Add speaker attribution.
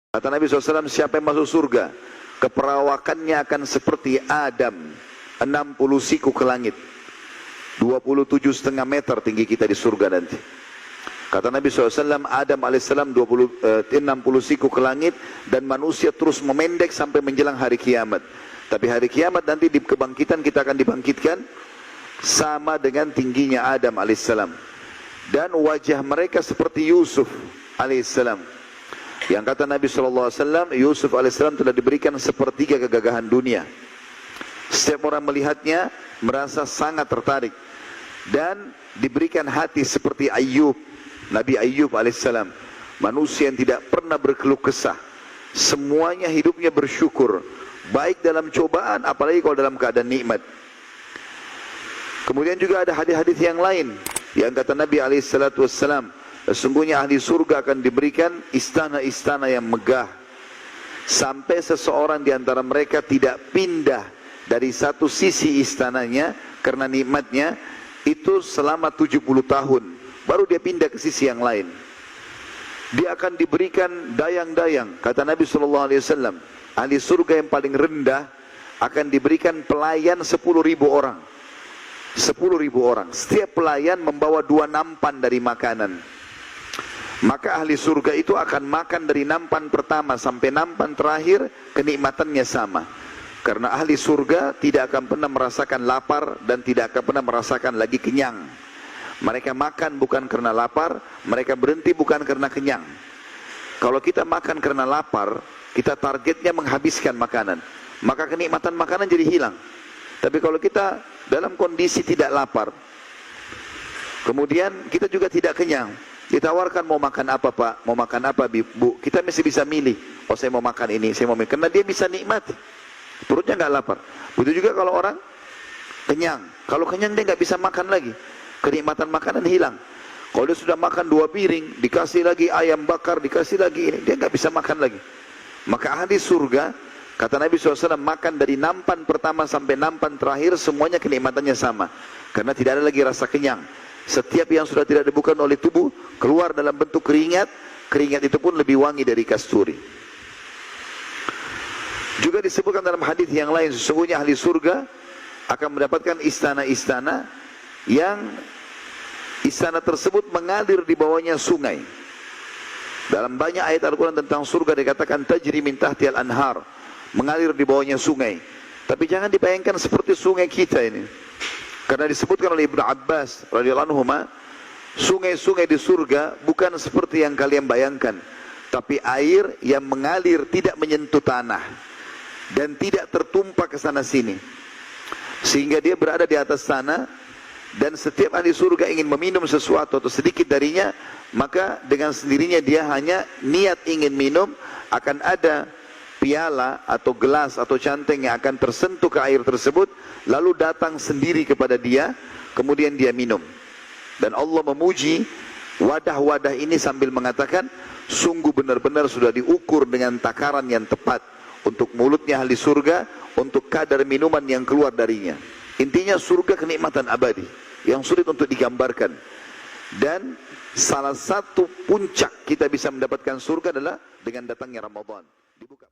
Speaker 1: Kata Nabi SAW, siapa yang masuk surga, keperawakannya akan seperti Adam, 60 siku ke langit, 27,5 meter tinggi kita di surga nanti. Kata Nabi SAW, Adam AS 60 siku ke langit, dan manusia terus memendek sampai menjelang hari kiamat. Tapi hari kiamat nanti di kebangkitan kita akan dibangkitkan sama dengan tingginya Adam AS. Dan wajah mereka seperti Yusuf AS. Yang kata Nabi SAW, Yusuf AS telah diberikan sepertiga kegagahan dunia. Setiap orang melihatnya merasa sangat tertarik. Dan diberikan hati seperti Ayyub, Nabi Ayyub AS, manusia yang tidak pernah berkeluh kesah. Semuanya hidupnya bersyukur, baik dalam cobaan apalagi kalau dalam keadaan nikmat. Kemudian juga ada hadis-hadis yang lain yang kata Nabi SAW, sesungguhnya ahli surga akan diberikan istana-istana yang megah, sampai seseorang di antara mereka tidak pindah dari satu sisi istananya karena nikmatnya itu selama 70 tahun, baru dia pindah ke sisi yang lain. Dia akan diberikan dayang-dayang. Kata Nabi SAW, ahli surga yang paling rendah akan diberikan pelayan 10.000 orang. 10.000 orang. Setiap pelayan membawa 2 nampan dari makanan. Maka ahli surga itu akan makan dari nampan pertama sampai nampan terakhir, kenikmatannya sama. Karena ahli surga tidak akan pernah merasakan lapar dan tidak akan pernah merasakan lagi kenyang. Mereka makan bukan karena lapar, mereka berhenti bukan karena kenyang. Kalau kita makan karena lapar, kita targetnya menghabiskan makanan, maka kenikmatan makanan jadi hilang. Tapi kalau kita dalam kondisi tidak lapar, kemudian kita juga tidak kenyang, ditawarkan mau makan apa pak, mau makan apa bu, kita masih bisa milih. Oh saya mau makan ini, saya mau makan, karena dia bisa nikmati, perutnya nggak lapar. Begitu juga kalau orang kenyang, kalau kenyang dia nggak bisa makan lagi, kenikmatan makanan hilang. Kalau dia sudah makan 2 piring, dikasih lagi ayam bakar, dikasih lagi ini, dia nggak bisa makan lagi. Maka ahli surga, kata Nabi SAW, makan dari nampan pertama sampai nampan terakhir, semuanya kenikmatannya sama. Karena tidak ada lagi rasa kenyang. Setiap yang sudah tidak dibuka oleh tubuh, keluar dalam bentuk keringat, keringat itu pun lebih wangi dari kasturi. Juga disebutkan dalam hadis yang lain, sesungguhnya ahli surga akan mendapatkan istana-istana yang istana tersebut mengalir di bawahnya sungai. Dalam banyak ayat Al-Quran tentang surga dikatakan tajri min tahtihal anhar, mengalir di bawahnya sungai. Tapi jangan dibayangkan seperti sungai kita ini, karena disebutkan oleh Ibnu Abbas radhiyallahu anhu, sungai-sungai di surga bukan seperti yang kalian bayangkan, tapi air yang mengalir tidak menyentuh tanah dan tidak tertumpah ke sana sini, sehingga dia berada di atas tanah. Dan setiap ahli surga ingin meminum sesuatu atau sedikit darinya, maka dengan sendirinya dia hanya niat ingin minum, akan ada piala atau gelas atau canteng yang akan tersentuh ke air tersebut, lalu datang sendiri kepada dia, kemudian dia minum. Dan Allah memuji wadah-wadah ini sambil mengatakan, sungguh benar-benar sudah diukur dengan takaran yang tepat untuk mulutnya ahli surga, untuk kadar minuman yang keluar darinya. Intinya surga kenikmatan abadi yang sulit untuk digambarkan. Dan salah satu puncak kita bisa mendapatkan surga adalah dengan datangnya Ramadan. Dibuka